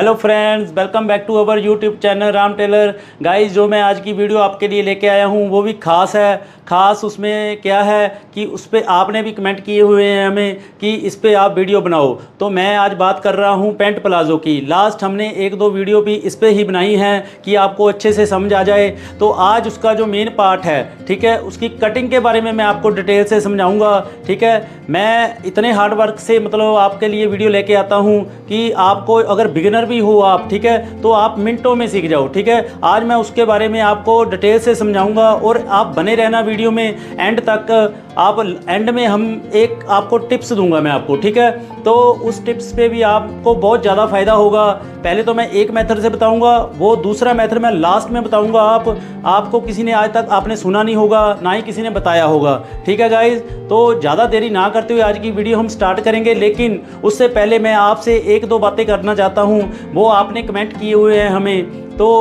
Hello friends, welcome back to our YouTube channel Ram tailor. Guys, जो मैं आज की वीडियो आपके लिए लेके आया हूँ वो भी ख़ास है। ख़ास उसमें क्या है कि उस पर आपने भी कमेंट किए हुए हैं हमें कि इस पर आप वीडियो बनाओ। तो मैं आज बात कर रहा हूँ पैंट प्लाज़ो की। लास्ट हमने एक दो वीडियो भी इस पर ही बनाई हैं कि आपको अच्छे से समझ आ जाए। तो आज उसका जो मेन पार्ट है, ठीक है, उसकी कटिंग के बारे में मैं आपको डिटेल से समझाऊँगा। ठीक है, मैं इतने हार्ड वर्क से मतलब आपके लिए वीडियो लेके आता हूँ कि आपको अगर बिगिनर भी हो आप, ठीक है, तो आप मिनटों में सीख जाओ। ठीक है, आज मैं उसके बारे में आपको डिटेल से समझाऊंगा और आप बने रहना वीडियो में एंड तक। आप एंड में हम एक आपको टिप्स दूंगा मैं आपको, ठीक है, तो उस टिप्स पे भी आपको बहुत ज़्यादा फ़ायदा होगा। पहले तो मैं एक मेथड से बताऊंगा, वो दूसरा मेथड मैं लास्ट में बताऊंगा। आपको किसी ने आज तक आपने सुना नहीं होगा, ना ही किसी ने बताया होगा। ठीक है गाइज, तो ज़्यादा देरी ना करते हुए आज की वीडियो हम स्टार्ट करेंगे। लेकिन उससे पहले मैं आपसे एक दो बातें करना चाहता हूँ, वो आपने कमेंट किए हुए हैं हमें। तो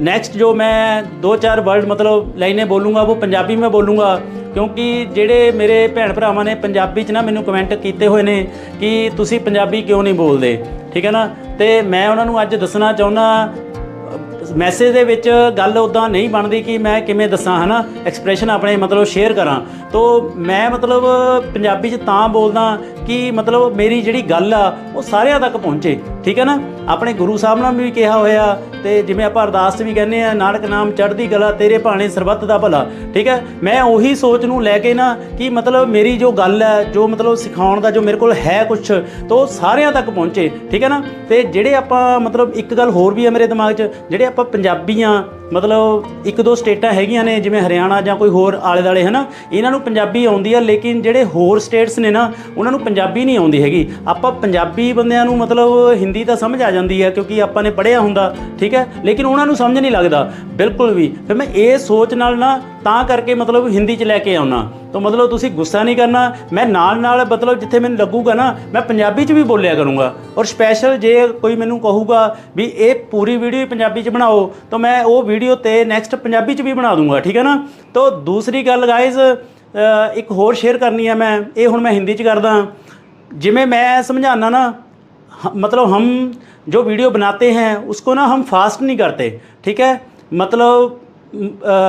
नेक्स्ट जो मैं दो चार वर्ड मतलब लाइनें बोलूँगा वो पंजाबी में बोलूँगा, क्योंकि ਜਿਹੜੇ ਮੇਰੇ ਭੈਣ ਭਰਾਵਾਂ ਨੇ ਪੰਜਾਬੀ 'ਚ ਨਾ ਮੈਨੂੰ ਕਮੈਂਟ ਕੀਤੇ ਹੋਏ ਨੇ ਕਿ ਤੁਸੀਂ ਪੰਜਾਬੀ ਕਿਉਂ ਨਹੀਂ ਬੋਲਦੇ। ਠੀਕ ਹੈ ਨਾ, ਤੇ ਮੈਂ ਉਹਨਾਂ ਨੂੰ ਅੱਜ ਦੱਸਣਾ ਚਾਹੁੰਦਾ। ਮੈਸੇਜ ਦੇ ਵਿੱਚ ਗੱਲ ਉੱਦਾਂ ਨਹੀਂ ਬਣਦੀ ਕਿ ਮੈਂ ਕਿਵੇਂ ਦੱਸਾਂ, ਹੈ ਨਾ, ਐਕਸਪ੍ਰੈਸ਼ਨ ਆਪਣੇ ਮਤਲਬ ਸ਼ੇਅਰ ਕਰਾਂ। ਤੋ ਮੈਂ ਮਤਲਬ ਪੰਜਾਬੀ 'ਚ ਤਾਂ ਬੋਲਦਾ ਕਿ ਮਤਲਬ ਮੇਰੀ ਜਿਹੜੀ ਗੱਲ ਆ ਉਹ ਸਾਰਿਆਂ ਤੱਕ ਪਹੁੰਚੇ। ਠੀਕ ਹੈ ਨਾ, ਆਪਣੇ ਗੁਰੂ ਸਾਹਿਬ ਨਾਲ ਵੀ ਕਿਹਾ ਹੋਇਆ, ਤੇ ਜਿਵੇਂ ਆਪਾਂ ਅਰਦਾਸ 'ਚ ਵੀ ਕਹਿੰਦੇ ਆ, ਨਾਨਕ ਨਾਮ ਚੜ੍ਹਦੀ ਕਲਾ ਤੇਰੇ ਭਾਣੇ ਸਰਬੱਤ ਦਾ ਭਲਾ। ਠੀਕ ਹੈ, ਮੈਂ ਉਹੀ ਸੋਚ ਨੂੰ ਲੈ ਕੇ ਨਾ ਕਿ ਮਤਲਬ ਮੇਰੀ ਜੋ ਗੱਲ ਹੈ, ਜੋ ਮਤਲਬ ਸਿਖਾਉਣ ਦਾ ਜੋ ਮੇਰੇ ਕੋਲ ਹੈ ਕੁਛ, ਤਾਂ ਸਾਰਿਆਂ ਤੱਕ ਪਹੁੰਚੇ। ਠੀਕ ਹੈ ਨਾ, ਤੇ ਜਿਹੜੇ ਆਪਾਂ ਮਤਲਬ ਇੱਕ ਗੱਲ ਹੋਰ ਵੀ ਹੈ ਮੇਰੇ ਦਿਮਾਗ 'ਚ, ਜਿਹੜੇ ਆਪਾਂ ਪੰਜਾਬੀ ਆ, ਮਤਲਬ ਇੱਕ ਦੋ ਸਟੇਟਾਂ ਹੈਗੀਆਂ ਨੇ ਜਿਵੇਂ ਹਰਿਆਣਾ ਜਾਂ ਕੋਈ ਹੋਰ ਆਲੇ ਦੁਆਲੇ, ਹੈ ਨਾ, ਇਹਨਾਂ ਨੂੰ ਪੰਜਾਬੀ ਆਉਂਦੀ ਆ। ਲੇਕਿਨ ਜਿਹੜੇ ਹੋਰ ਸਟੇਟਸ ਨੇ ਨਾ ਉਹਨਾਂ ਨੂੰ ਪੰਜਾਬੀ ਨਹੀਂ ਆਉਂਦੀ ਹੈਗੀ। ਆਪਾਂ ਪੰਜਾਬੀ ਬੰਦਿਆਂ ਨੂੰ ਮਤਲਬ ਹਿੰਦੀ ਤਾਂ ਸਮਝ ਆ ਜਾਂਦੀ ਹੈ ਕਿਉਂਕਿ ਆਪਾਂ ਨੇ ਪੜ੍ਹਿਆ ਹੁੰਦਾ। ਠੀਕ ਹੈ, ਲੇਕਿਨ ਉਹਨਾਂ ਨੂੰ ਸਮਝ ਨਹੀਂ ਲੱਗਦਾ ਬਿਲਕੁਲ ਵੀ। ਫਿਰ ਮੈਂ ਇਹ ਸੋਚ ਨਾਲ ਨਾ ਤਾਂ ਕਰਕੇ ਮਤਲਬ ਹਿੰਦੀ 'ਚ ਲੈ ਕੇ ਆਉਣਾ। ਤਾਂ ਮਤਲਬ ਤੁਸੀਂ ਗੁੱਸਾ ਨਹੀਂ ਕਰਨਾ, ਮੈਂ ਨਾਲ ਨਾਲ ਮਤਲਬ ਜਿੱਥੇ ਮੈਨੂੰ ਲੱਗੂਗਾ ਨਾ ਮੈਂ ਪੰਜਾਬੀ 'ਚ ਵੀ ਬੋਲਿਆ ਕਰੂੰਗਾ। ਔਰ ਸਪੈਸ਼ਲ ਜੇ ਕੋਈ ਮੈਨੂੰ ਕਹੂਗਾ ਵੀ ਇਹ ਪੂਰੀ ਵੀਡੀਓ ਪੰਜਾਬੀ 'ਚ ਬਣਾਓ ਤਾਂ ਮੈਂ ਉਹ ਵੀਡੀਓ ਤੇ ਨੈਕਸਟ ਪੰਜਾਬੀ 'ਚ ਵੀ ਬਣਾ ਦੂੰਗਾ। ਠੀਕ ਹੈ ਨਾ, ਤਾਂ ਦੂਸਰੀ ਗੱਲ ਗਾਇਜ਼ ਇੱਕ ਹੋਰ ਸ਼ੇਅਰ ਕਰਨੀ ਹੈ ਮੈਂ, ਇਹ ਹੁਣ ਮੈਂ ਹਿੰਦੀ 'ਚ ਕਰਦਾ। ਜਿਵੇਂ मैं समझाना ना, मतलब हम जो वीडियो बनाते हैं उसको ना हम फास्ट नहीं करते। ठीक है, मतलब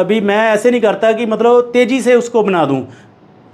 भी मैं ऐसे नहीं करता कि मतलब तेज़ी से उसको बना दूँ।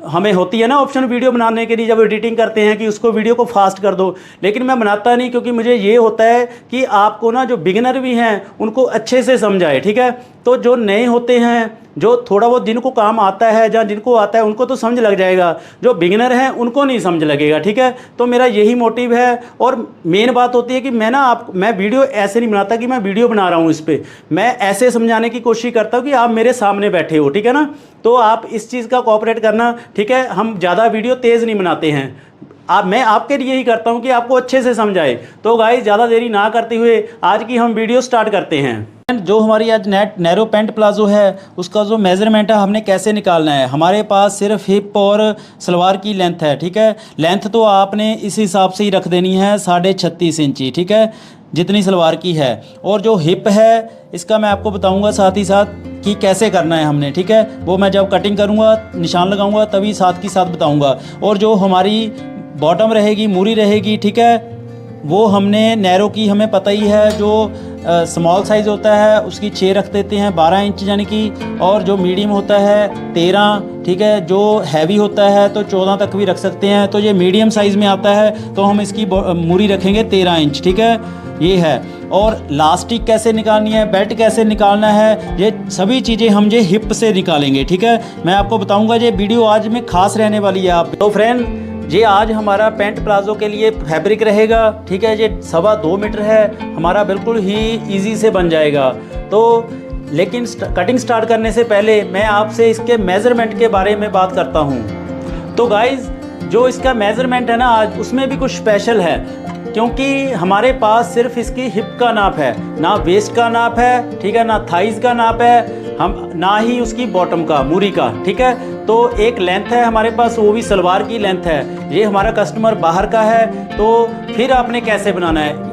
हमें होती है ना ऑप्शन वीडियो बनाने के लिए, जब एडिटिंग करते हैं कि उसको वीडियो को फास्ट कर दो, लेकिन मैं बनाता नहीं, क्योंकि मुझे ये होता है कि आपको ना जो बिगिनर भी हैं उनको अच्छे से समझाए। ठीक है, तो जो नए होते हैं, जो थोड़ा बहुत जिनको काम आता है या जिनको आता है उनको तो समझ लग जाएगा, जो बिगिनर हैं उनको नहीं समझ लगेगा। ठीक है, तो मेरा यही मोटिव है। और मेन बात होती है कि मैं वीडियो ऐसे नहीं बनाता कि मैं वीडियो बना रहा हूँ इस पर, मैं ऐसे समझाने की कोशिश करता हूँ कि आप मेरे सामने बैठे हो। ठीक है ना, तो आप इस चीज़ का कोऑपरेट करना। ठीक है, हम ज़्यादा वीडियो तेज़ नहीं बनाते हैं, मैं आपके लिए ही करता हूँ कि आपको अच्छे से समझाए। तो गाइस, ज़्यादा देरी ना करते हुए आज की हम वीडियो स्टार्ट करते हैं। जो हमारी आज नैरो पैंट प्लाज़ो है उसका जो मेज़रमेंट है हमने कैसे निकालना है। हमारे पास सिर्फ हिप और सलवार की लेंथ है। ठीक है, लेंथ तो आपने इस हिसाब से ही रख देनी है, 36.5 इंची। ठीक है, जितनी सलवार की है। और जो हिप है इसका मैं आपको बताऊंगा साथ ही साथ कि कैसे करना है हमने। ठीक है, वो मैं जब कटिंग करूंगा, निशान लगाऊंगा, तभी साथ की साथ बताऊंगा। और जो हमारी बॉटम रहेगी, मूरी रहेगी, ठीक है, वो हमने नैरो की हमें पता ही है, जो स्मॉल साइज़ होता है उसकी 6 रख देते हैं, 12 इंच यानी कि। और जो मीडियम होता है 13। ठीक है, जो हैवी होता है तो 14 तक भी रख सकते हैं। तो ये मीडियम साइज़ में आता है तो हम इसकी मूरी रखेंगे 13 इंच। ठीक है, ये है। और लास्टिक कैसे निकालनी है, बेल्ट कैसे निकालना है, ये सभी चीज़ें हम ये हिप से निकालेंगे। ठीक है, मैं आपको बताऊंगा। ये वीडियो आज में ख़ास रहने वाली है आप। तो फ्रेंड, ये आज हमारा पैंट प्लाज़ो के लिए फैब्रिक रहेगा। ठीक है, ये 2.25 मीटर है, हमारा बिल्कुल ही इजी से बन जाएगा। तो लेकिन कटिंग स्टार्ट करने से पहले मैं आपसे इसके मेज़रमेंट के बारे में बात करता हूँ। तो गाइज़, जो इसका मेज़रमेंट है ना आज, उसमें भी कुछ स्पेशल है, क्योंकि हमारे पास सिर्फ इसकी हिप का नाप है, ना वेस्ट का नाप है। ठीक है ना, थाइज़ का नाप है, हम ना ही उसकी बॉटम का, मूरी का। ठीक है, तो एक लेंथ है हमारे पास, वो भी सलवार की लेंथ है। ये हमारा कस्टमर बाहर का है, तो फिर आपने कैसे बनाना है,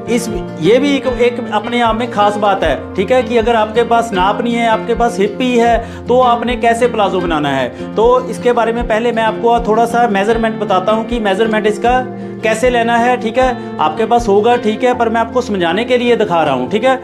ये भी एक अपने आप में खास बात है, ठीक है, कि अगर आपके पास नाप नहीं है, आपके पास हिप ही है, तो आपने कैसे प्लाजो बनाना है। तो इसके बारे में पहले मैं आपको थोड़ा सा मेजरमेंट बताता हूँ कि मेजरमेंट इसका कैसे लेना है, ठीक है। आपके पास होगा, ठीक है, पर मैं आपको समझाने के लिए दिखा रहा हूँ, ठीक है।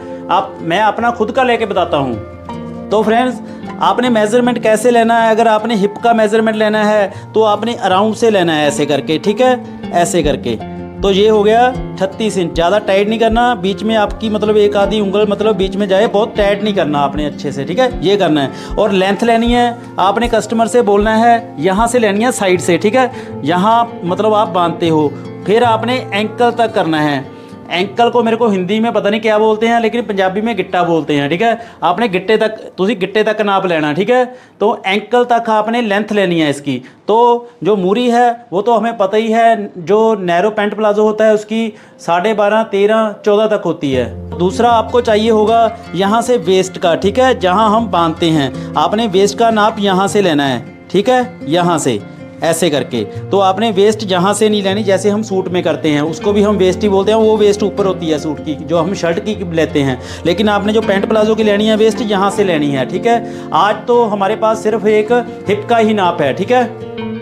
मैं अपना खुद का लेके बताता हूँ। तो फ्रेंड्स, आपने मेजरमेंट कैसे लेना है, अगर आपने हिप का मेजरमेंट लेना है तो आपने अराउंड से लेना है, ऐसे करके, ठीक है, ऐसे करके। तो ये हो गया 36 इंच। ज़्यादा टाइट नहीं करना, बीच में आपकी मतलब एक आधी उंगल मतलब बीच में जाए, बहुत टाइट नहीं करना आपने, अच्छे से, ठीक है, ये करना है। और लेंथ लेनी है, आपने कस्टमर से बोलना है यहाँ से लेनी है, साइड से, ठीक है, यहाँ मतलब आप बांधते हो, फिर आपने एंकल तक करना है। एंकल को मेरे को हिंदी में पता नहीं क्या बोलते हैं, लेकिन पंजाबी में गिट्टा बोलते हैं, ठीक है। आपने गिट्टे तक, तुसी गिट्टे तक नाप लेना, ठीक है। तो एंकल तक आपने लेंथ लेनी है इसकी। तो जो मूरी है वो तो हमें पता ही है, जो नैरो पैंट प्लाजो होता है उसकी 12.5, 13, 14 तक होती है। दूसरा आपको चाहिए होगा यहाँ से वेस्ट का, ठीक है, जहाँ हम बांधते हैं, आपने वेस्ट का नाप यहाँ से लेना है, ठीक है, यहाँ से ऐसे करके। तो आपने वेस्ट जहाँ से नहीं लेनी, जैसे हम सूट में करते हैं उसको भी हम वेस्ट ही बोलते हैं, वो वेस्ट ऊपर होती है सूट की, जो हम शर्ट की लेते हैं। लेकिन आपने जो पैंट प्लाजो की लेनी है, वेस्ट यहाँ से लेनी है, ठीक है। आज तो हमारे पास सिर्फ एक हिप का ही नाप है, ठीक है।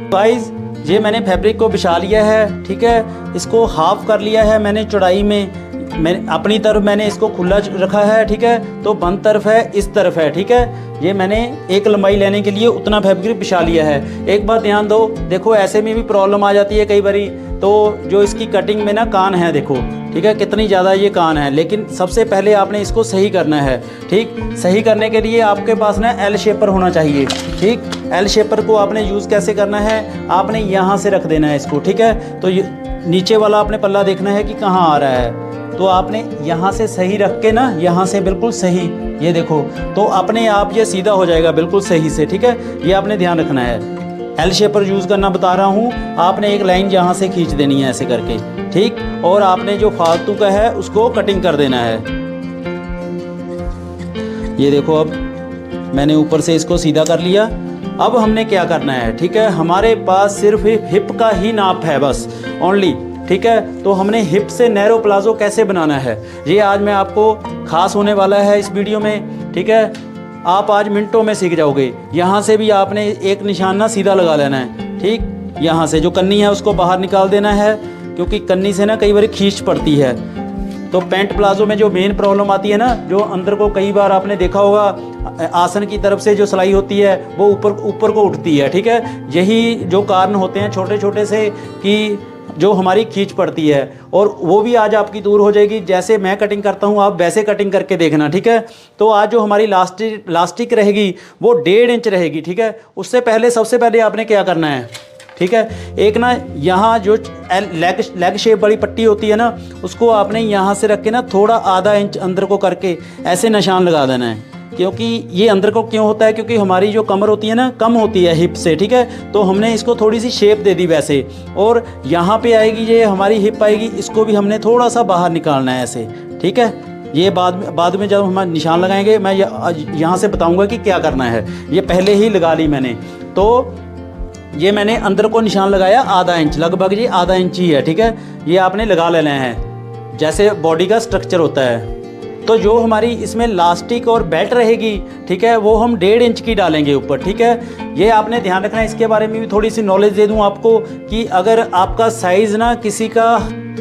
गाइस, ये मैंने फैब्रिक को बिछा लिया है, ठीक है, इसको हाफ कर लिया है मैंने चौड़ाई में। मैंने अपनी तरफ मैंने इसको खुला रखा है, ठीक है, तो बंद तरफ है, इस तरफ है, ठीक है। ये मैंने एक लंबाई लेने के लिए उतना फैब्रिक बिछा लिया है। एक बात ध्यान दो, देखो ऐसे में भी प्रॉब्लम आ जाती है कई बारी। तो जो इसकी कटिंग में ना कान है, देखो, ठीक है, कितनी ज़्यादा ये कान है, लेकिन सबसे पहले आपने इसको सही करना है, ठीक। सही करने के लिए आपके पास ना एल शेपर होना चाहिए, ठीक। एल शेपर को आपने यूज़ कैसे करना है, आपने यहाँ से रख देना है इसको, ठीक है। तो नीचे वाला आपने पल्ला देखना है कि कहाँ आ रहा है, तो आपने यहाँ से सही रख के ना, यहाँ से बिल्कुल सही, ये देखो, तो अपने आप ये सीधा हो जाएगा बिल्कुल सही से, ठीक है। ये आपने ध्यान रखना है। एल शेपर यूज़ करना बता रहा हूँ, आपने एक लाइन यहाँ से खींच देनी है ऐसे करके, ठीक। और आपने जो फालतू का है उसको कटिंग कर देना है। ये देखो, अब मैंने ऊपर से इसको सीधा कर लिया। अब हमने क्या करना है, ठीक है, हमारे पास सिर्फ हिप का ही नाप है बस, ओनली, ठीक है। तो हमने हिप से नैरो प्लाजो कैसे बनाना है, ये आज मैं आपको खास होने वाला है इस वीडियो में, ठीक है। आप आज मिनटों में सीख जाओगे। यहाँ से भी आपने एक निशान ना सीधा लगा लेना है, ठीक। यहाँ से जो कन्नी है उसको बाहर निकाल देना है, क्योंकि कन्नी से ना कई बार खींच पड़ती है। तो पैंट प्लाजो में जो मेन प्रॉब्लम आती है ना, जो अंदर को कई बार आपने देखा होगा, आसन की तरफ से जो सिलाई होती है वो ऊपर को उठती है, ठीक है। यही जो कारण होते हैं छोटे छोटे से, कि जो हमारी खींच पड़ती है, और वो भी आज आपकी दूर हो जाएगी। जैसे मैं कटिंग करता हूँ आप वैसे कटिंग करके देखना, ठीक है। तो आज जो हमारी लास्टिक रहेगी वो 1.5 इंच रहेगी, ठीक है। उससे पहले सबसे पहले आपने क्या करना है, ठीक है, एक ना यहाँ जो लेग शेप वाली पट्टी होती है ना, उसको आपने यहाँ से रख के ना थोड़ा आधा इंच अंदर को करके ऐसे निशान लगा देना है। क्योंकि ये अंदर को क्यों होता है, क्योंकि हमारी जो कमर होती है ना कम होती है हिप से, ठीक है। तो हमने इसको थोड़ी सी शेप दे दी वैसे, और यहाँ पे आएगी ये हमारी हिप आएगी, इसको भी हमने थोड़ा सा बाहर निकालना है ऐसे, ठीक है। ये बाद में जब हम निशान लगाएंगे मैं यहाँ से बताऊँगा कि क्या करना है। ये पहले ही लगा ली मैंने। तो ये मैंने अंदर को निशान लगाया आधा इंच, लगभग ये आधा इंच ही है, ठीक है। ये आपने लगा लेना है जैसे बॉडी का स्ट्रक्चर होता है। तो जो हमारी इसमें लास्टिक और बेल्ट रहेगी, ठीक है, वो हम 1.5 इंच की डालेंगे ऊपर, ठीक है। ये आपने ध्यान रखना है। इसके बारे में भी थोड़ी सी नॉलेज दे दूं आपको, कि अगर आपका साइज़ ना किसी का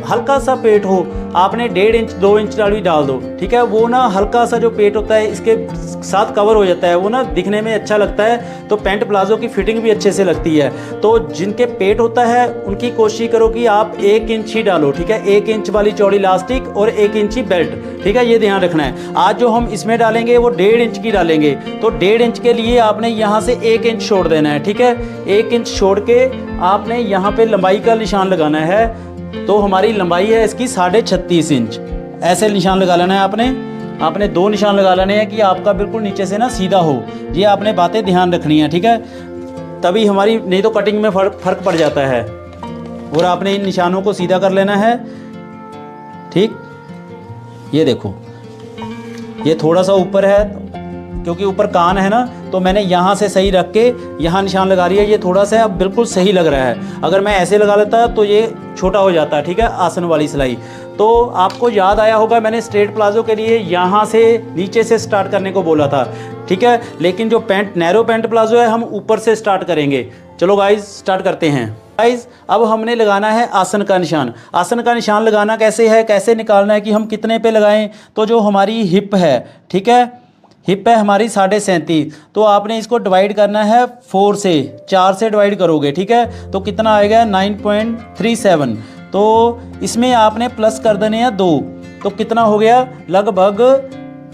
हल्का सा पेट हो, आपने 1.5 इंच 2 इंच भी डाल दो, ठीक है। वो ना हल्का सा जो पेट होता है इसके साथ कवर हो जाता है, वो ना दिखने में अच्छा लगता है, तो पैंट प्लाजो की फिटिंग भी अच्छे से लगती है। तो जिनके पेट होता है उनकी कोशिश करो कि आप 1 इंच ही डालो, ठीक है। 1 इंच वाली चौड़ी लास्टिक और 1 इंची बेल्ट, ठीक है, ये ध्यान रखना है। आज जो हम इसमें डालेंगे वो 1.5 इंच की डालेंगे, तो 1.5 इंच के लिए आपने यहाँ से 1 इंच छोड़ देना है, ठीक है। 1 इंच छोड़ के आपने यहाँ पे लंबाई का निशान लगाना है। तो हमारी लंबाई है इसकी 36.5 इंच, ऐसे निशान लगा लेना है आपने 2 निशान लगा लेने हैं कि आपका बिल्कुल नीचे से ना सीधा हो। ये आपने बातें ध्यान रखनी है, ठीक है, तभी हमारी, नहीं तो कटिंग में फ़र्क पड़ जाता है। और आपने इन निशानों को सीधा कर लेना है, ठीक। ये देखो, ये थोड़ा सा ऊपर है, क्योंकि ऊपर कान है ना, तो मैंने यहाँ से सही रख के यहाँ निशान लगा लिया। ये थोड़ा सा अब बिल्कुल सही लग रहा है। अगर मैं ऐसे लगा लेता तो ये छोटा हो जाता, ठीक है, आसन वाली सिलाई। तो आपको याद आया होगा मैंने स्ट्रेट प्लाजो के लिए यहाँ से नीचे से स्टार्ट करने को बोला था, ठीक है, लेकिन जो पैंट नैरो पैंट प्लाजो है हम ऊपर से स्टार्ट करेंगे। चलो गाइज स्टार्ट करते हैं। गाइज अब हमने लगाना है आसन का निशान। आसन का निशान लगाना कैसे है, कैसे निकालना है कि हम कितने पे लगाएं। तो जो हमारी हिप है, ठीक है, हिप है हमारी 37.5, तो आपने इसको डिवाइड करना है 4 से, 4 से डिवाइड करोगे, ठीक है, तो कितना आएगा 9.37। तो इसमें आपने प्लस कर देने हैं 2, तो कितना हो गया लगभग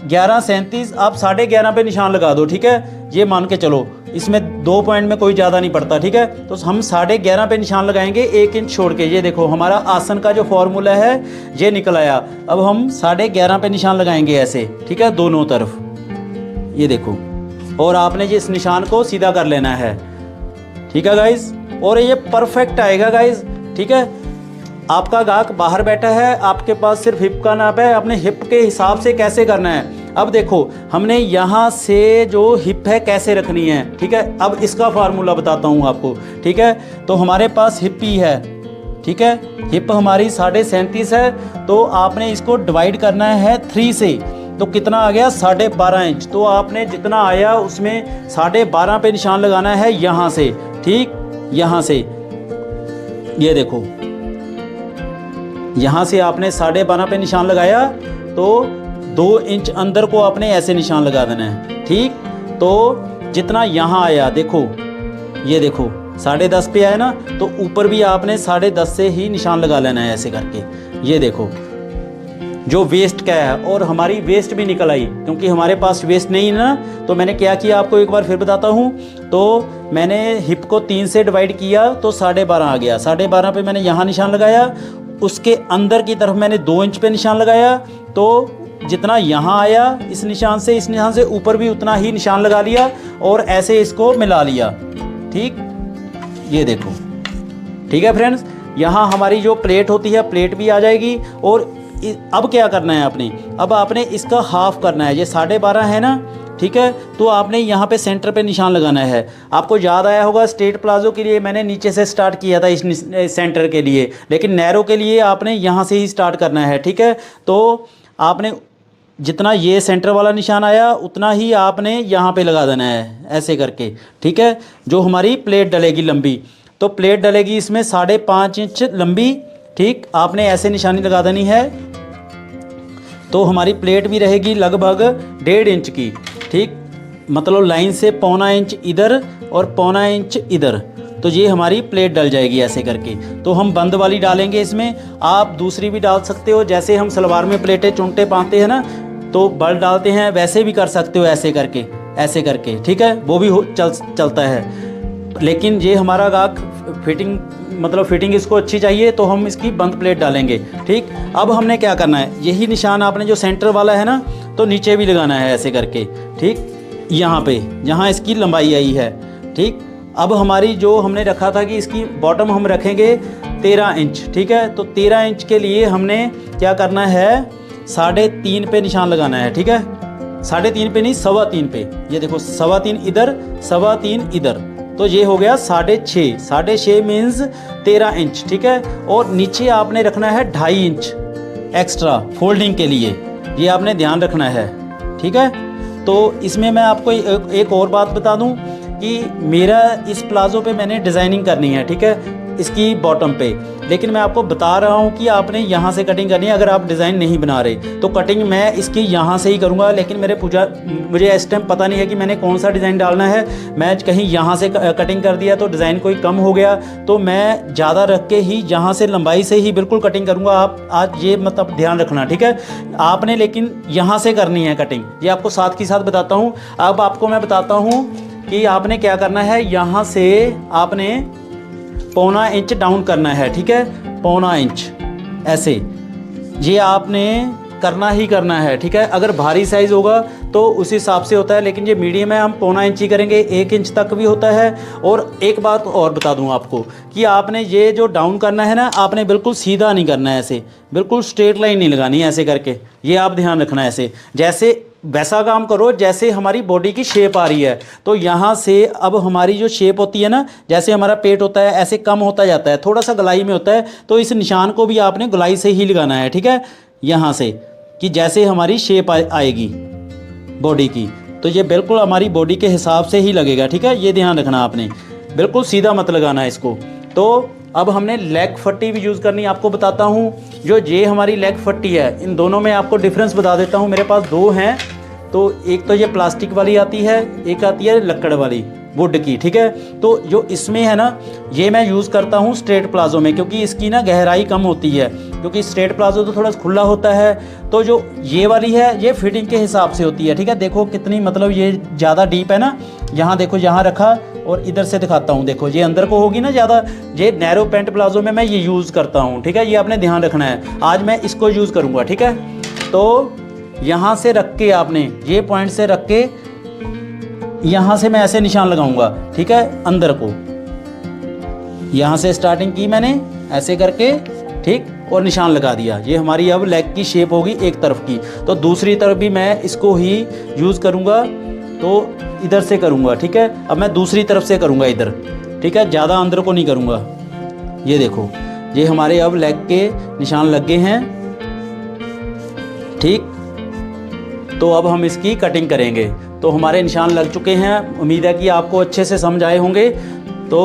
11.37। आप 11.5 पे निशान लगा दो, ठीक है, ये मान के चलो, इसमें 2 पॉइंट में कोई ज़्यादा नहीं पड़ता, ठीक है। तो हम 11.5 पे निशान लगाएंगे 1 इंच छोड़ के। ये देखो हमारा आसन का जो फॉर्मूला है ये निकल आया। अब हम 11.5 पे निशान लगाएंगे ऐसे, ठीक है, दोनों तरफ, ये देखो, और आपने ये इस निशान को सीधा कर लेना है, ठीक है गाइज, और ये परफेक्ट आएगा गाइज, ठीक है। आपका गाहक बाहर बैठा है, आपके पास सिर्फ हिप का नाप है, अपने हिप के हिसाब से कैसे करना है। अब देखो हमने यहाँ से जो हिप है कैसे रखनी है, ठीक है। अब इसका फार्मूला बताता हूँ आपको, ठीक है। तो हमारे पास हिप ही है, ठीक है, हिप हमारी 37.5 है, तो आपने इसको डिवाइड करना है 3 से, तो कितना आ गया 12.5 इंच। तो आपने जितना आया उसमें 12.5 पे निशान लगाना है यहाँ से, ठीक, यहाँ से, ये देखो यहाँ से आपने 12.5 पे निशान लगाया, तो 2 इंच अंदर को आपने ऐसे निशान लगा देना है, ठीक। तो जितना यहाँ आया देखो, ये देखो 10.5 पे आया ना, तो ऊपर भी आपने 10.5 से ही निशान लगा लेना है ऐसे करके। ये देखो जो वेस्ट का है, और हमारी वेस्ट भी निकल आई, क्योंकि हमारे पास वेस्ट नहीं है ना, तो मैंने क्या किया आपको एक बार फिर बताता हूँ। तो मैंने हिप को 3 से डिवाइड किया तो 12.5 आ गया। 12.5 पे मैंने यहाँ निशान लगाया, उसके अंदर की तरफ मैंने 2 इंच पे निशान लगाया, तो जितना यहाँ आया इस निशान से ऊपर भी उतना ही निशान लगा लिया, और ऐसे इसको मिला लिया, ठीक, ये देखो, ठीक है फ्रेंड्स। यहाँ हमारी जो प्लेट होती है प्लेट भी आ जाएगी। और अब क्या करना है आपने, अब आपने इसका हाफ करना है। ये 12.5 है ना, ठीक है, तो आपने यहाँ पे सेंटर पे निशान लगाना है। आपको याद आया होगा स्ट्रेट प्लाजो के लिए मैंने नीचे से स्टार्ट किया था इस सेंटर के लिए, लेकिन नैरो के लिए आपने यहाँ से ही स्टार्ट करना है, ठीक है। तो आपने जितना ये सेंटर वाला निशान आया उतना ही आपने यहाँ पे लगा देना है ऐसे करके, ठीक है। जो हमारी प्लेट डलेगी लंबी, तो प्लेट डलेगी इसमें 5.5 इंच लंबी, ठीक, आपने ऐसे निशानी लगा देनी है। तो हमारी प्लेट भी रहेगी लगभग 1.5 इंच की, ठीक, मतलब लाइन से 1.25 इंच इधर और 1.25 इंच इधर, तो ये हमारी प्लेट डल जाएगी ऐसे करके। तो हम बंद वाली डालेंगे इसमें, आप दूसरी भी डाल सकते हो, जैसे हम सलवार में प्लेटें चुनटे बांधते हैं ना, तो बल डालते हैं, वैसे भी कर सकते हो ऐसे करके, ठीक है, वो भी चलता है। लेकिन ये हमारा गाहक फिटिंग इसको अच्छी चाहिए, तो हम इसकी बंद प्लेट डालेंगे, ठीक। अब हमने क्या करना है, यही निशान आपने जो सेंटर वाला है ना, तो नीचे भी लगाना है ऐसे करके, ठीक, यहाँ पे जहाँ इसकी लंबाई आई है, ठीक। अब हमारी जो हमने रखा था कि इसकी बॉटम हम रखेंगे 13 इंच, ठीक है। तो 13 इंच के लिए हमने क्या करना है, 3.5 पे निशान लगाना है, ठीक है, 3.5 पे नहीं 3.25 पे। ये देखो 3.25 इधर, 3.25 इधर, तो ये हो गया 6.5। 6.5 मीन्स 13 इंच, ठीक है। और नीचे आपने रखना है 2.5 इंच एक्स्ट्रा फोल्डिंग के लिए, ये आपने ध्यान रखना है, ठीक है। तो इसमें मैं आपको एक और बात बता दूं कि मेरा इस प्लाजो पे मैंने डिज़ाइनिंग करनी है, ठीक है, इसकी बॉटम पे, लेकिन मैं आपको बता रहा हूँ कि आपने यहाँ से कटिंग करनी है। अगर आप डिज़ाइन नहीं बना रहे तो कटिंग मैं इसकी यहाँ से ही करूँगा, लेकिन मुझे इस टाइम पता नहीं है कि मैंने कौन सा डिज़ाइन डालना है। मैं कहीं यहाँ से कटिंग कर दिया तो डिज़ाइन कोई कम हो गया, तो मैं ज़्यादा रख के ही यहाँ से लंबाई से ही बिल्कुल कटिंग करूँगा। आप आज ये मतलब ध्यान रखना, ठीक है। आपने लेकिन यहाँ से करनी है कटिंग, ये आपको साथ के साथ बताता हूँ। अब आपको मैं बताता हूँ कि आपने क्या करना है, यहाँ से आपने 1.25 इंच डाउन करना है, ठीक है, 1.25 इंच ऐसे, ये आपने करना ही करना है, ठीक है। अगर भारी साइज़ होगा तो उस हिसाब से होता है, लेकिन ये मीडियम है, हम 1.25 इंच ही करेंगे, 1 इंच तक भी होता है। और एक बात और बता दूं आपको कि आपने ये जो डाउन करना है ना, आपने बिल्कुल सीधा नहीं करना है, ऐसे बिल्कुल स्ट्रेट लाइन नहीं लगानी है ऐसे करके, ये आप ध्यान रखना है। ऐसे जैसे वैसा काम करो जैसे हमारी बॉडी की शेप आ रही है। तो यहाँ से अब हमारी जो शेप होती है ना, जैसे हमारा पेट होता है ऐसे कम होता जाता है, थोड़ा सा गलाई में होता है, तो इस निशान को भी आपने गलाई से ही लगाना है, ठीक है, यहाँ से, कि जैसे हमारी शेप आएगी बॉडी की, तो ये बिल्कुल हमारी बॉडी के हिसाब से ही लगेगा, ठीक है, ये ध्यान रखना आपने, बिल्कुल सीधा मत लगाना है इसको। तो अब हमने लेग फट्टी भी यूज़ करनी, आपको बताता हूँ। जो ये हमारी लेग फट्टी है, इन दोनों में आपको डिफरेंस बता देता हूँ। मेरे पास दो हैं, तो एक तो ये प्लास्टिक वाली आती है, एक आती है लक्कड़ वाली, वुड की, ठीक है। तो जो इसमें है ना, ये मैं यूज़ करता हूँ स्ट्रेट प्लाजो में, क्योंकि इसकी ना गहराई कम होती है, क्योंकि स्ट्रेट प्लाजो तो थोड़ा खुला होता है। तो जो ये वाली है, ये फिटिंग के हिसाब से होती है, ठीक है। देखो कितनी, मतलब ये ज़्यादा डीप है ना, यहाँ देखो, यहाँ रखा और इधर से दिखाता हूँ, देखो ये अंदर को होगी ना ज़्यादा। ये नैरो पैंट प्लाजो में मैं ये यूज़ करता हूँ, ठीक है, ये आपने ध्यान रखना है। आज मैं इसको यूज़ करूँगा, ठीक है। तो यहाँ से रख के आपने ये पॉइंट से रख के यहाँ से मैं ऐसे निशान लगाऊंगा, ठीक है, अंदर को। यहाँ से स्टार्टिंग की मैंने ऐसे करके, ठीक, और निशान लगा दिया। ये हमारी अब लेग की शेप होगी एक तरफ की। तो दूसरी तरफ भी मैं इसको ही यूज़ करूँगा, तो इधर से करूँगा, ठीक है। अब मैं दूसरी तरफ से करूँगा इधर, ठीक है, ज़्यादा अंदर को नहीं करूँगा। ये देखो, ये हमारे अब लेग के निशान लग गए हैं, ठीक। तो अब हम इसकी कटिंग करेंगे। तो हमारे निशान लग चुके हैं, उम्मीद है कि आपको अच्छे से समझ आए होंगे। तो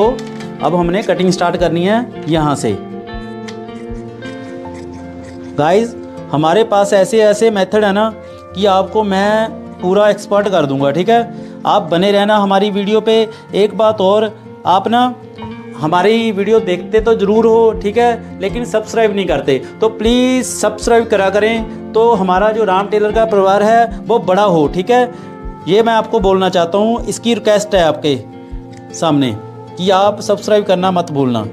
अब हमने कटिंग स्टार्ट करनी है यहाँ से। गाइस, हमारे पास ऐसे ऐसे मेथड है ना कि आपको मैं पूरा एक्सपर्ट कर दूंगा, ठीक है। आप बने रहना हमारी वीडियो पे। एक बात और, आप ना हमारी वीडियो देखते तो ज़रूर हो, ठीक है, लेकिन सब्सक्राइब नहीं करते, तो प्लीज़ सब्सक्राइब करा करें, तो हमारा जो राम टेलर का परिवार है वो बड़ा हो, ठीक है। ये मैं आपको बोलना चाहता हूँ, इसकी रिक्वेस्ट है आपके सामने कि आप सब्सक्राइब करना मत भूलना।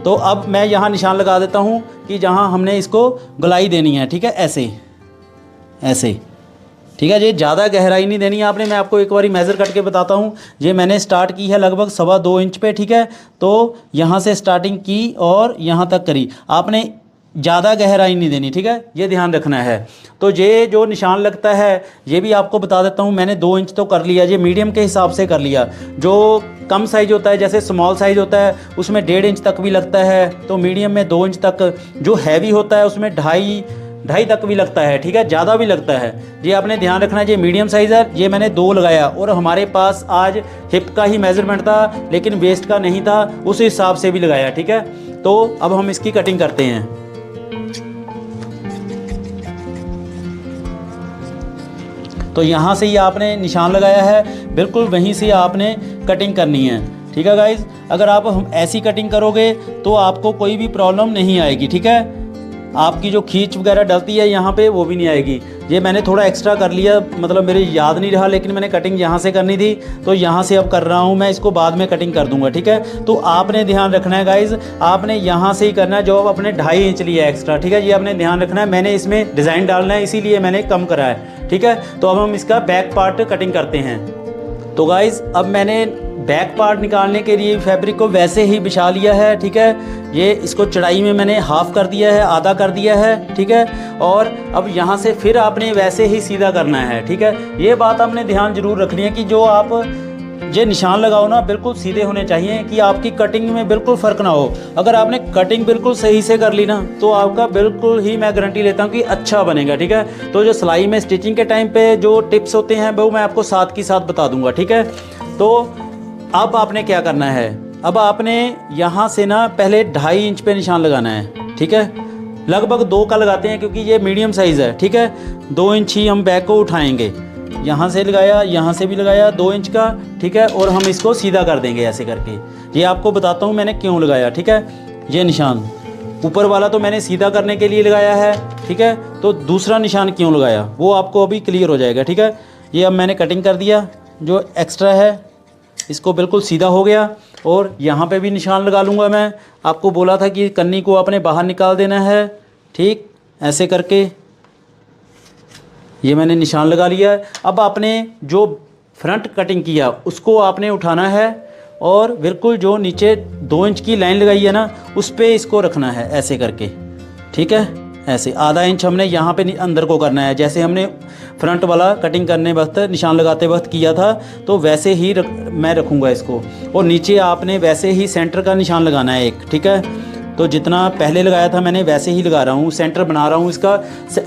तो अब मैं यहाँ निशान लगा देता हूँ कि जहाँ हमने इसको गोलाई देनी है, ठीक है, ऐसे ऐसे, ठीक है। ये ज़्यादा गहराई नहीं देनी है आपने, मैं आपको एक बारी मेज़र करके बताता हूँ। ये मैंने स्टार्ट की है लगभग 2.25 इंच पे, ठीक है। तो यहाँ से स्टार्टिंग की और यहाँ तक करी, आपने ज़्यादा गहराई नहीं देनी, ठीक है, ये ध्यान रखना है। तो ये जो निशान लगता है, ये भी आपको बता देता हूँ। मैंने 2 इंच तो कर लिया, ये मीडियम के हिसाब से कर लिया। जो कम साइज़ होता है, जैसे स्मॉल साइज़ होता है, उसमें 1.5 इंच तक भी लगता है, तो मीडियम में 2 इंच तक। जो हैवी होता है उसमें 2.5 तक भी लगता है, ठीक है, ज़्यादा भी लगता है। ये आपने ध्यान रखना है। ये मीडियम साइज़ है, ये मैंने 2 लगाया, और हमारे पास आज हिप का ही मेज़रमेंट था, लेकिन वेस्ट का नहीं था, उस हिसाब से भी लगाया, ठीक है। तो अब हम इसकी कटिंग करते हैं। तो यहाँ से ही आपने निशान लगाया है, बिल्कुल वहीं से आपने कटिंग करनी है, ठीक है गाइज़। अगर आप ऐसी कटिंग करोगे तो आपको कोई भी प्रॉब्लम नहीं आएगी, ठीक है। आपकी जो खींच वगैरह डलती है यहाँ पे, वो भी नहीं आएगी। ये मैंने थोड़ा एक्स्ट्रा कर लिया, मतलब मेरे याद नहीं रहा, लेकिन मैंने कटिंग यहाँ से करनी थी, तो यहाँ से अब कर रहा हूँ मैं। इसको बाद में कटिंग कर दूँगा, ठीक है। तो आपने ध्यान रखना है गाइज़, आपने यहाँ से ही करना है, जो आपने 2.5 इंच लिया है एक्स्ट्रा, ठीक है, ये आपने ध्यान रखना है। मैंने इसमें डिज़ाइन डालना है, इसीलिए मैंने कम करा है, ठीक है। तो अब हम इसका बैक पार्ट कटिंग करते हैं। तो गाइज़, अब मैंने बैक पार्ट निकालने के लिए फैब्रिक को वैसे ही बिछा लिया है, ठीक है। ये इसको चौड़ाई में मैंने हाफ़ कर दिया है, आधा कर दिया है, ठीक है। और अब यहाँ से फिर आपने वैसे ही सीधा करना है, ठीक है। ये बात आपने ध्यान जरूर रखनी है कि जो आप ये निशान लगाओ ना, बिल्कुल सीधे होने चाहिए, कि आपकी कटिंग में बिल्कुल फ़र्क ना हो। अगर आपने कटिंग बिल्कुल सही से कर ली ना, तो आपका बिल्कुल ही मैं गारंटी लेता हूँ कि अच्छा बनेगा, ठीक है। तो जो सिलाई में स्टिचिंग के टाइम पे जो टिप्स होते हैं वो मैं आपको साथ की साथ बता दूंगा, ठीक है। तो अब आपने क्या करना है, अब आपने यहाँ से ना पहले 2.5 इंच पे निशान लगाना है, ठीक है। लगभग 2 का लगाते हैं, क्योंकि ये मीडियम साइज़ है, ठीक है। 2 इंच ही हम बैक को उठाएंगे, यहाँ से लगाया, यहाँ से भी लगाया 2 इंच का, ठीक है। और हम इसको सीधा कर देंगे ऐसे करके। ये आपको बताता हूँ मैंने क्यों लगाया, ठीक है। ये निशान ऊपर वाला तो मैंने सीधा करने के लिए लगाया है, ठीक है। तो दूसरा निशान क्यों लगाया वो आपको अभी क्लियर हो जाएगा, ठीक है। ये अब मैंने कटिंग कर दिया, जो एक्स्ट्रा है इसको बिल्कुल सीधा हो गया। और यहाँ पे भी निशान लगा लूँगा मैं। आपको बोला था कि कन्नी को आपने बाहर निकाल देना है, ठीक, ऐसे करके ये मैंने निशान लगा लिया है। अब आपने जो फ्रंट कटिंग किया उसको आपने उठाना है, और बिल्कुल जो नीचे 2 इंच की लाइन लगाई है ना, उस पर इसको रखना है ऐसे करके, ठीक है। ऐसे आधा इंच हमने यहाँ पे अंदर को करना है, जैसे हमने फ्रंट वाला कटिंग करने वक्त निशान लगाते वक्त किया था, तो वैसे ही मैं रखूँगा इसको। और नीचे आपने वैसे ही सेंटर का निशान लगाना है एक, ठीक है। तो जितना पहले लगाया था मैंने वैसे ही लगा रहा हूँ, सेंटर बना रहा हूँ इसका।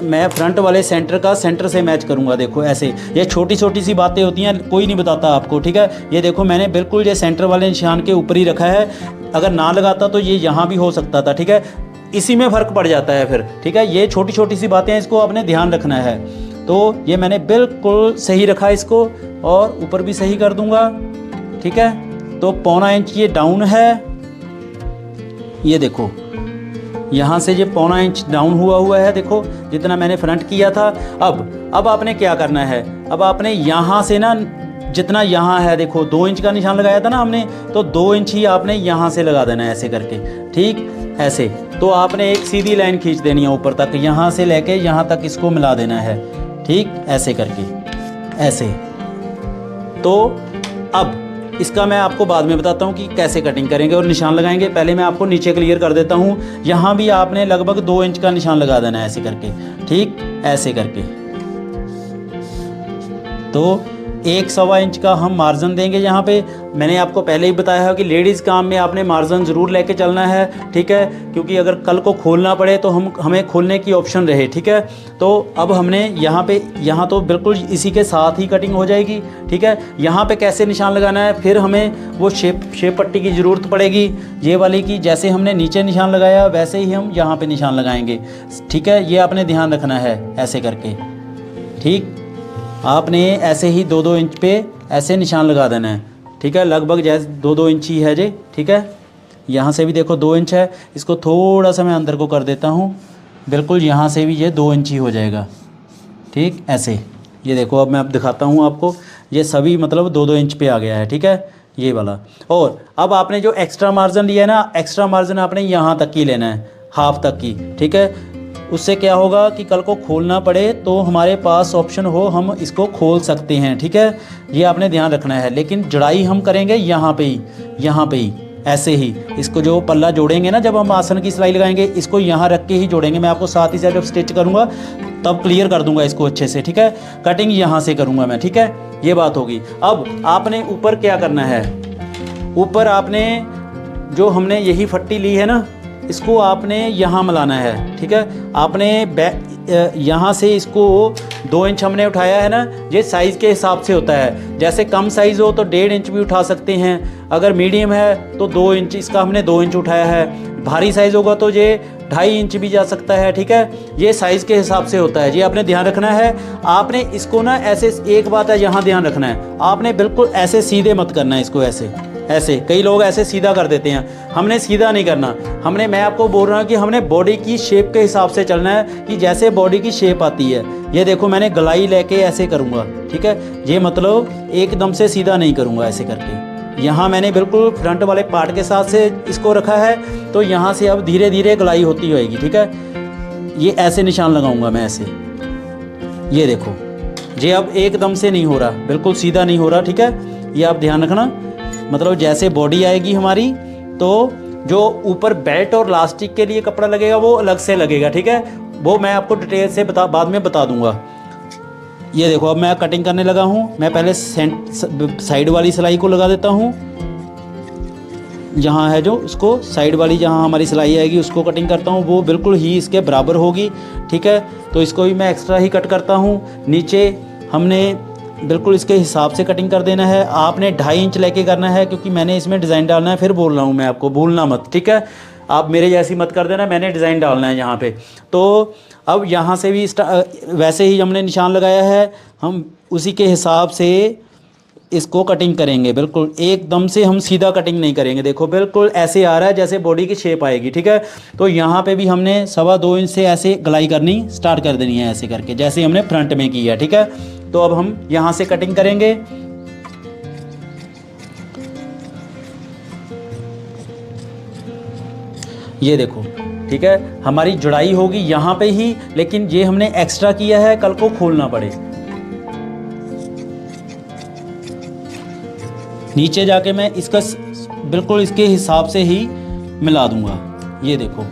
मैं फ्रंट वाले सेंटर का सेंटर से मैच करूँगा। देखो ऐसे, ये छोटी छोटी सी बातें होती हैं, कोई नहीं बताता आपको, ठीक है। ये देखो मैंने बिल्कुल ये सेंटर वाले निशान के ऊपर ही रखा है, अगर ना लगाता तो ये यहाँ भी हो सकता था, ठीक है। इसी में फ़र्क पड़ जाता है फिर, ठीक है। ये छोटी छोटी सी बातें हैं, इसको आपने ध्यान रखना है। तो ये मैंने बिल्कुल सही रखा इसको, और ऊपर भी सही कर दूंगा, ठीक है। तो 1.25 इंच ये डाउन है, ये देखो यहाँ से ये 1.25 इंच डाउन हुआ है, देखो जितना मैंने फ्रंट किया था। अब आपने क्या करना है, अब आपने यहाँ से ना जितना यहाँ है, देखो 2 इंच का निशान लगाया था ना हमने, तो 2 इंच ही आपने यहाँ से लगा देना है ऐसे करके, ठीक ऐसे। तो आपने एक सीधी लाइन खींच देनी है ऊपर तक, यहाँ से लेके यहाँ तक इसको मिला देना है, ठीक ऐसे करके, ऐसे। तो अब इसका मैं आपको बाद में बताता हूँ कि कैसे कटिंग करेंगे और निशान लगाएंगे। पहले मैं आपको नीचे क्लियर कर देता हूँ। यहाँ भी आपने लगभग 2 इंच का निशान लगा देना है ऐसे करके, ठीक ऐसे करके। तो 1.25 इंच का हम मार्जिन देंगे यहाँ पे। मैंने आपको पहले ही बताया है कि लेडीज़ काम में आपने मार्जिन ज़रूर लेके चलना है, ठीक है, क्योंकि अगर कल को खोलना पड़े तो हमें खोलने की ऑप्शन रहे, ठीक है। तो अब हमने यहाँ तो बिल्कुल इसी के साथ ही कटिंग हो जाएगी, ठीक है। यहाँ पे कैसे निशान लगाना है, फिर हमें वो शेप पट्टी की ज़रूरत पड़ेगी, ये वाली की। जैसे हमने नीचे निशान लगाया वैसे ही हम यहाँ पर निशान लगाएंगे, ठीक है। ये आपने ध्यान रखना है ऐसे करके, ठीक। आपने ऐसे ही 2-2 इंच पे ऐसे निशान लगा देना है, ठीक है। लगभग जैसे 2-2 इंच ही है जी, ठीक है। यहाँ से भी देखो 2 इंच है, इसको थोड़ा सा मैं अंदर को कर देता हूँ, बिल्कुल यहाँ से भी ये 2 इंच ही हो जाएगा, ठीक ऐसे। ये देखो अब मैं दिखाता हूँ आपको, ये सभी मतलब 2-2 इंच पे आ गया है, ठीक है, ये वाला। और अब आपने जो एक्स्ट्रा मार्जिन लिया है ना, एक्स्ट्रा मार्जिन आपने यहाँ तक की लेना है, हाफ तक की, ठीक है। उससे क्या होगा कि कल को खोलना पड़े तो हमारे पास ऑप्शन हो, हम इसको खोल सकते हैं, ठीक है। ये आपने ध्यान रखना है। लेकिन जड़ाई हम करेंगे यहाँ पे ही ऐसे ही। इसको जो पल्ला जोड़ेंगे ना, जब हम आसन की सिलाई लगाएंगे, इसको यहाँ रख के ही जोड़ेंगे। मैं आपको साथ ही साथ जब स्टिच करूँगा तब क्लियर कर दूंगा इसको अच्छे से, ठीक है। कटिंग यहाँ से करूँगा मैं, ठीक है, ये बात होगी। अब आपने ऊपर क्या करना है, ऊपर आपने जो हमने यही फट्टी ली है ना, इसको आपने यहाँ मिलाना है, ठीक है। आपने यहाँ से इसको 2 इंच हमने उठाया है ना, ये साइज़ के हिसाब से होता है। जैसे कम साइज़ हो तो 1.5 इंच भी उठा सकते हैं, अगर मीडियम है तो 2 इंच, इसका हमने 2 इंच उठाया है। भारी साइज़ होगा तो ये 2.5 इंच भी जा सकता है, ठीक है। ये साइज़ के हिसाब से होता है, ये आपने ध्यान रखना है। आपने इसको ना ऐसे, एक बात है यहाँ ध्यान रखना है, आपने बिल्कुल ऐसे सीधे मत करना है इसको, ऐसे। कई लोग ऐसे सीधा कर देते हैं, हमने सीधा नहीं करना। मैं आपको बोल रहा हूँ कि हमने बॉडी की शेप के हिसाब से चलना है, कि जैसे बॉडी की शेप आती है। ये देखो मैंने गलाई लेके ऐसे करूँगा, ठीक है। ये मतलब एकदम से सीधा नहीं करूँगा, ऐसे करके। यहाँ मैंने बिल्कुल फ्रंट वाले पार्ट के साथ से इसको रखा है, तो यहाँ से अब धीरे धीरे गलाई होती होएगी, ठीक है। ये ऐसे निशान लगाऊंगा मैं ऐसे, ये देखो, ये अब एकदम से नहीं हो रहा, बिल्कुल सीधा नहीं हो रहा, ठीक है। ये आप ध्यान रखना। मतलब जैसे बॉडी आएगी हमारी, तो जो ऊपर बेल्ट और लास्टिक के लिए कपड़ा लगेगा वो अलग से लगेगा, ठीक है। वो मैं आपको डिटेल से बाद में बता दूंगा। ये देखो अब मैं कटिंग करने लगा हूँ। मैं पहले साइड वाली सिलाई को लगा देता हूँ, जहाँ है जो उसको साइड वाली, जहाँ हमारी सिलाई आएगी उसको कटिंग करता हूँ, वो बिल्कुल ही इसके बराबर होगी, ठीक है। तो इसको भी मैं एक्स्ट्रा ही कट करता हूँ। नीचे हमने बिल्कुल इसके हिसाब से कटिंग कर देना है। आपने 2.5 इंच लेके करना है, क्योंकि मैंने इसमें डिज़ाइन डालना है। फिर बोल रहा हूँ मैं आपको, भूलना मत, ठीक है। आप मेरे जैसी मत कर देना, मैंने डिज़ाइन डालना है यहाँ पे। तो अब यहाँ से भी वैसे ही हमने निशान लगाया है, हम उसी के हिसाब से इसको कटिंग करेंगे। बिल्कुल एकदम से हम सीधा कटिंग नहीं करेंगे। देखो बिल्कुल ऐसे आ रहा है जैसे बॉडी की शेप आएगी, ठीक है। तो यहाँ पे भी हमने 2.25 इंच से ऐसे गलाई करनी स्टार्ट कर देनी है, ऐसे करके, जैसे हमने फ्रंट में की है, ठीक है। तो अब हम यहाँ से कटिंग करेंगे। ये देखो, ठीक है, हमारी जुड़ाई होगी यहाँ पे ही, लेकिन ये हमने एक्स्ट्रा किया है, कल को खोलना पड़े। नीचे जाके मैं इसका बिल्कुल इसके हिसाब से ही मिला दूंगा, ये देखो।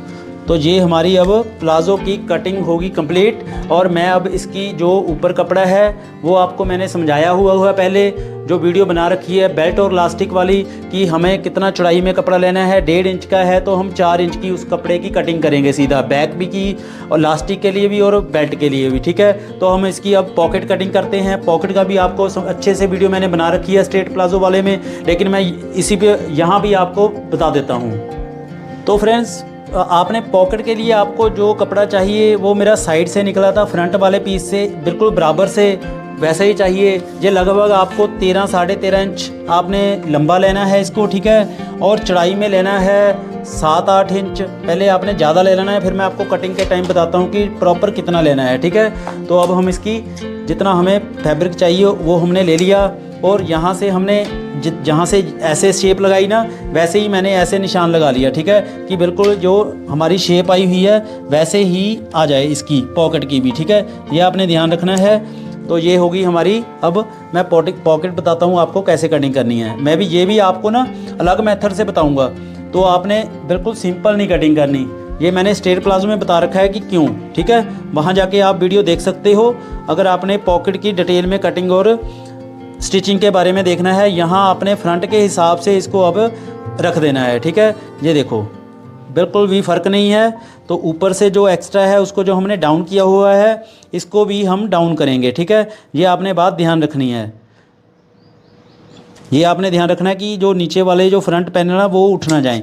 तो ये हमारी अब प्लाज़ो की कटिंग होगी कंप्लीट। और मैं अब इसकी जो ऊपर कपड़ा है वो आपको मैंने समझाया हुआ पहले, जो वीडियो बना रखी है बेल्ट और लास्टिक वाली, कि हमें कितना चौड़ाई में कपड़ा लेना है। 1.5 इंच का है तो हम 4 इंच की उस कपड़े की कटिंग करेंगे सीधा, बैक भी की और लास्टिक के लिए भी और बेल्ट के लिए भी, ठीक है। तो हम इसकी अब पॉकेट कटिंग करते हैं। पॉकेट का भी आपको अच्छे से वीडियो मैंने बना रखी है स्ट्रेट प्लाज़ो वाले में, लेकिन मैं इसी पे यहाँ भी आपको बता देता हूँ। तो फ्रेंड्स, आपने पॉकेट के लिए आपको जो कपड़ा चाहिए वो मेरा साइड से निकला था, फ्रंट वाले पीस से बिल्कुल बराबर से वैसा ही चाहिए। ये लगभग आपको 13 साढ़े 13 इंच आपने लंबा लेना है इसको, ठीक है। और चौड़ाई में लेना है 7-8 इंच। पहले आपने ज़्यादा ले लेना है, फिर मैं आपको कटिंग के टाइम बताता हूँ कि प्रॉपर कितना लेना है, ठीक है। तो अब हम इसकी जितना हमें फैब्रिक चाहिए वो हमने ले लिया, और यहाँ से हमने जहाँ से ऐसे शेप लगाई ना, वैसे ही मैंने ऐसे निशान लगा लिया, ठीक है, कि बिल्कुल जो हमारी शेप आई हुई है वैसे ही आ जाए इसकी पॉकेट की भी, ठीक है। ये आपने ध्यान रखना है। तो ये होगी हमारी। अब मैं पॉकेट बताता हूँ आपको कैसे कटिंग करनी है। मैं भी ये भी आपको ना अलग मेथड से बताऊँगा, तो आपने बिल्कुल सिंपल नहीं कटिंग करनी। ये मैंने स्ट्रेट प्लाज़ो में बता रखा है कि क्यों, ठीक है। वहाँ जाके आप वीडियो देख सकते हो अगर आपने पॉकेट की डिटेल में कटिंग और स्टिचिंग के बारे में देखना है। यहाँ आपने फ्रंट के हिसाब से इसको अब रख देना है, ठीक है। ये देखो बिल्कुल भी फ़र्क नहीं है। तो ऊपर से जो एक्स्ट्रा है उसको जो हमने डाउन किया हुआ है इसको भी हम डाउन करेंगे, ठीक है। ये आपने बात ध्यान रखनी है। ये आपने ध्यान रखना है कि जो नीचे वाले जो फ्रंट पैनल है वो उठ ना जाएं।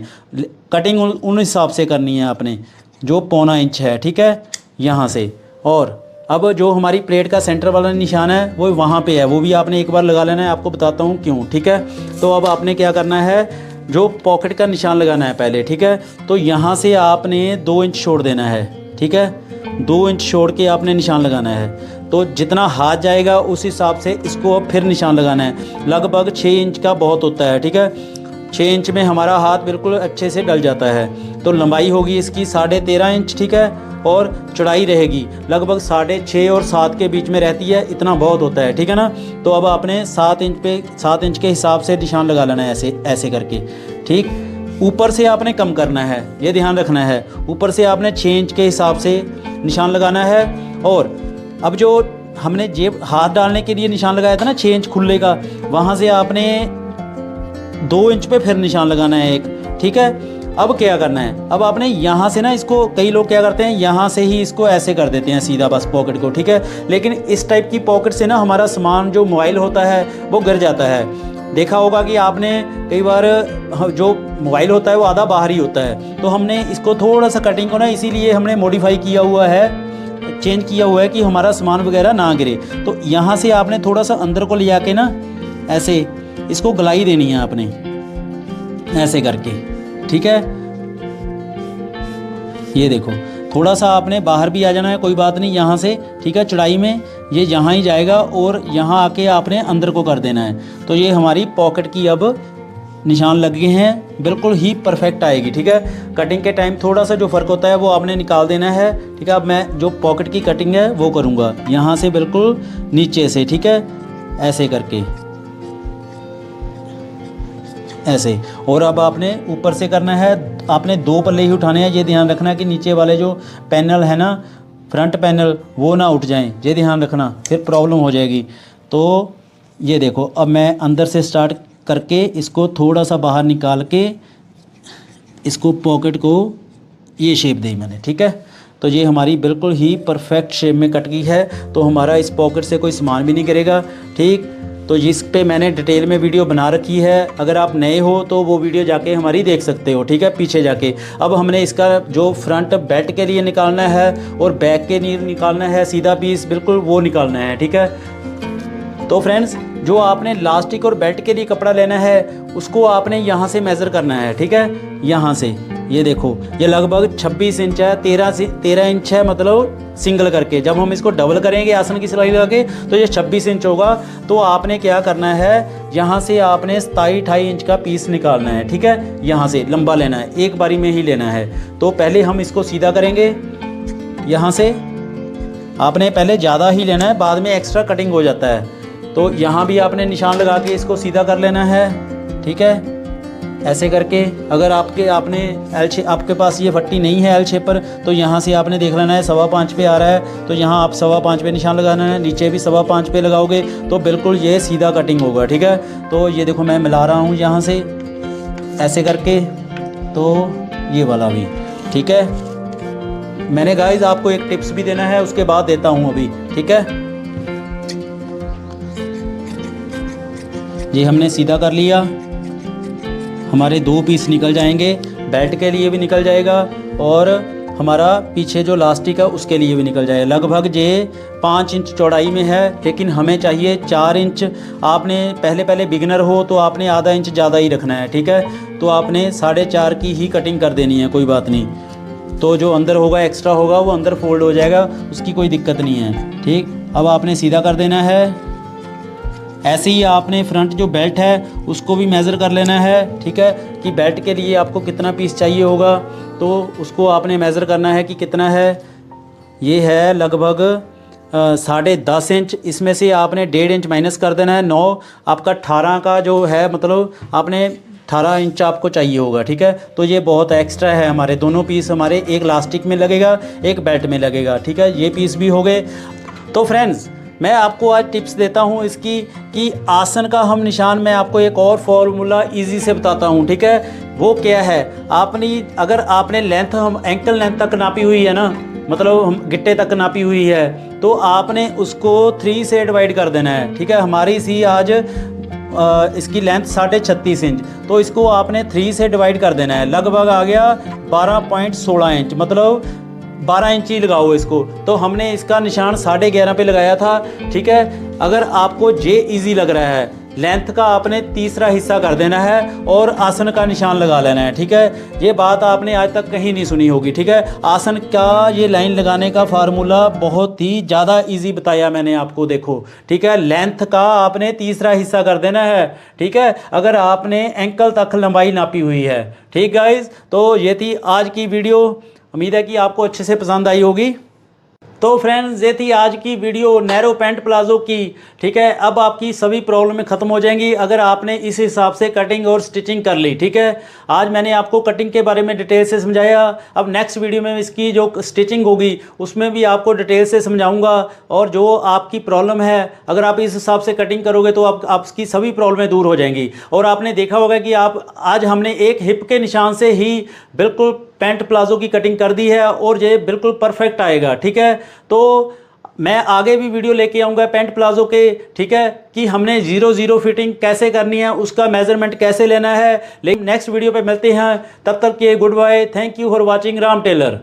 कटिंग उन हिसाब से करनी है आपने, जो 1.25 इंच है, ठीक है, यहाँ से। और अब जो हमारी प्लेट का सेंटर वाला निशान है वो वहाँ पे है, वो भी आपने एक बार लगा लेना है। आपको बताता हूँ क्यों, ठीक है। तो अब आपने क्या करना है, जो पॉकेट का निशान लगाना है पहले, ठीक है। तो यहाँ से आपने 2 इंच छोड़ देना है, ठीक है। 2 इंच छोड़ के आपने निशान लगाना है। तो जितना हाथ जाएगा उस हिसाब से इसको अब फिर निशान लगाना है। लगभग 6 इंच का बहुत होता है, ठीक है। 6 इंच में हमारा हाथ बिल्कुल अच्छे से डल जाता है। तो लंबाई होगी इसकी 13.5 इंच, ठीक है। और चौड़ाई रहेगी लगभग 6.5 और 7 के बीच में रहती है, इतना बहुत होता है, ठीक है ना। तो अब आपने 7 इंच के हिसाब से निशान लगा लेना है, ऐसे ऐसे करके, ठीक। ऊपर से आपने कम करना है, ये ध्यान रखना है। ऊपर से आपने 6 इंच के हिसाब से निशान लगाना है। और अब जो हमने जेब हाथ डालने के लिए निशान लगाया था ना 6 इंच खुले का, वहाँ से आपने 2 इंच पे फिर निशान लगाना है एक, ठीक है। अब क्या करना है, अब आपने यहाँ से ना इसको, कई लोग क्या करते हैं यहाँ से ही इसको ऐसे कर देते हैं सीधा बस पॉकेट को, ठीक है। लेकिन इस टाइप की पॉकेट से ना हमारा सामान जो मोबाइल होता है वो गिर जाता है। देखा होगा कि आपने कई बार जो मोबाइल होता है वो आधा बाहर ही होता है। तो हमने इसको थोड़ा सा कटिंग को ना इसीलिए हमने मॉडिफाई किया हुआ है, चेंज किया हुआ है कि हमारा सामान वगैरह ना गिरे। तो यहाँ से आपने थोड़ा सा अंदर को ले आके ना ऐसे इसको गलाई देनी है आपने, ऐसे करके, ठीक है। ये देखो थोड़ा सा आपने बाहर भी आ जाना है, कोई बात नहीं, यहाँ से, ठीक है। चौड़ाई में ये यहाँ ही जाएगा और यहाँ आके आपने अंदर को कर देना है। तो ये हमारी पॉकेट की अब निशान लग गए हैं, बिल्कुल ही परफेक्ट आएगी, ठीक है। कटिंग के टाइम थोड़ा सा जो फ़र्क होता है वो आपने निकाल देना है, ठीक है। अब मैं जो पॉकेट की कटिंग है वो करूँगा यहाँ से बिल्कुल नीचे से, ठीक है, ऐसे करके, ऐसे। और अब आपने ऊपर से करना है, आपने 2 पल्ले ही उठाने हैं। ये ध्यान रखना कि नीचे वाले जो पैनल है ना, फ्रंट पैनल, वो ना उठ जाएं, ये ध्यान रखना, फिर प्रॉब्लम हो जाएगी। तो ये देखो अब मैं अंदर से स्टार्ट करके इसको थोड़ा सा बाहर निकाल के इसको पॉकेट को ये शेप दी मैंने, ठीक है। तो ये हमारी बिल्कुल ही परफेक्ट शेप में कट गई है। तो हमारा इस पॉकेट से कोई सामान भी नहीं गिरेगा, ठीक। तो जिस पे मैंने डिटेल में वीडियो बना रखी है, अगर आप नए हो तो वो वीडियो जाके हमारी देख सकते हो, ठीक है, पीछे जाके। अब हमने इसका जो फ्रंट बेल्ट के लिए निकालना है और बैक के लिए निकालना है, सीधा पीस बिल्कुल वो निकालना है, ठीक है। तो फ्रेंड्स, जो आपने लास्टिक और बेल्ट के लिए कपड़ा लेना है उसको आपने यहाँ से मेज़र करना है, ठीक है। यहाँ से ये देखो, ये लगभग 26 इंच है, 13 इंच है, मतलब सिंगल करके। जब हम इसको डबल करेंगे आसन की सिलाई लगा के तो ये 26 इंच होगा। तो आपने क्या करना है, यहाँ से आपने 27-28 इंच का पीस निकालना है, ठीक है। यहाँ से लंबा लेना है, एक बारी में ही लेना है। तो पहले हम इसको सीधा करेंगे, यहाँ से आपने पहले ज़्यादा ही लेना है, बाद में एक्स्ट्रा कटिंग हो जाता है। तो यहाँ भी आपने निशान लगा के इसको सीधा कर लेना है, ठीक है। ऐसे करके, अगर आपने आपके पास ये पट्टी नहीं है एल शेप पर, तो यहाँ से आपने देख लेना है 5.25 पे आ रहा है, तो यहाँ आप 5.25 पे निशान लगाना है, नीचे भी 5.25 पे लगाओगे तो बिल्कुल ये सीधा कटिंग होगा। ठीक है, तो ये देखो मैं मिला रहा हूँ यहाँ से ऐसे करके, तो ये वाला भी ठीक है। मैंने गाइज आपको एक टिप्स भी देना है, उसके बाद देता हूँ अभी। ठीक है, ये हमने सीधा कर लिया, हमारे 2 पीस निकल जाएंगे, बेल्ट के लिए भी निकल जाएगा और हमारा पीछे जो लास्टिक है उसके लिए भी निकल जाएगा। लगभग ये 5 इंच चौड़ाई में है, लेकिन हमें चाहिए 4 इंच। आपने पहले बिगिनर हो तो आपने आधा इंच ज़्यादा ही रखना है। ठीक है, तो आपने 4.5 की ही कटिंग कर देनी है, कोई बात नहीं। तो जो अंदर होगा एक्स्ट्रा होगा वो अंदर फोल्ड हो जाएगा, उसकी कोई दिक्कत नहीं है। ठीक, अब आपने सीधा कर देना है। ऐसे ही आपने फ्रंट जो बेल्ट है उसको भी मेज़र कर लेना है। ठीक है, कि बेल्ट के लिए आपको कितना पीस चाहिए होगा, तो उसको आपने मेज़र करना है कि कितना है। ये है लगभग 10.5 इंच, इसमें से आपने 1.5 इंच माइनस कर देना है। 9 आपका 18 का जो है, मतलब आपने 18 इंच आपको चाहिए होगा। ठीक है, तो ये बहुत एक्स्ट्रा है। हमारे दोनों पीस हमारे एक लास्टिक में लगेगा, एक बेल्ट में लगेगा। ठीक है, ये पीस भी हो गए। तो फ्रेंड्स, मैं आपको आज टिप्स देता हूँ इसकी कि आसन का हम निशान, मैं आपको एक और फॉर्मूला इजी से बताता हूँ। ठीक है, वो क्या है, अगर आपने लेंथ हम एंकल लेंथ तक नापी हुई है ना, मतलब हम गिट्टे तक नापी हुई है, तो आपने उसको 3 से डिवाइड कर देना है। ठीक है, हमारी सी आज इसकी लेंथ 36.5 इंच, तो इसको आपने 3 से डिवाइड कर देना है। लगभग आ गया 12.16 इंच, मतलब 12 इंच ही लगाओ इसको। तो हमने इसका निशान 11.5 पे लगाया था। ठीक है, अगर आपको ये इजी लग रहा है, लेंथ का आपने तीसरा हिस्सा कर देना है और आसन का निशान लगा लेना है। ठीक है, ये बात आपने आज तक कहीं नहीं सुनी होगी। ठीक है, आसन का ये लाइन लगाने का फार्मूला बहुत ही ज़्यादा इजी बताया मैंने आपको, देखो। ठीक है, लेंथ का आपने तीसरा हिस्सा कर देना है। ठीक है, अगर आपने एंकल तक लंबाई नापी हुई है। ठीक गाइज, तो ये थी आज की वीडियो, उम्मीद है कि आपको अच्छे से पसंद आई होगी। तो फ्रेंड्स, ये थी आज की वीडियो नैरो पैंट प्लाजो की। ठीक है, अब आपकी सभी प्रॉब्लमें ख़त्म हो जाएंगी अगर आपने इस हिसाब से कटिंग और स्टिचिंग कर ली। ठीक है, आज मैंने आपको कटिंग के बारे में डिटेल से समझाया। अब नेक्स्ट वीडियो में इसकी जो स्टिचिंग होगी उसमें भी आपको डिटेल से समझाऊंगा, और जो आपकी प्रॉब्लम है अगर आप इस हिसाब से कटिंग करोगे तो आपकी सभी प्रॉब्लमें दूर हो जाएंगी। और आपने देखा होगा कि आज हमने एक हिप के निशान से ही बिल्कुल पैंट प्लाजो की कटिंग कर दी है और ये बिल्कुल परफेक्ट आएगा। ठीक है, तो मैं आगे भी वीडियो लेके आऊँगा पैंट प्लाजो के। ठीक है, कि हमने 0-0 फिटिंग कैसे करनी है, उसका मेजरमेंट कैसे लेना है। लेकिन नेक्स्ट वीडियो पे मिलते हैं, तब तक के good bye. Thank you for watching Ram Taylor.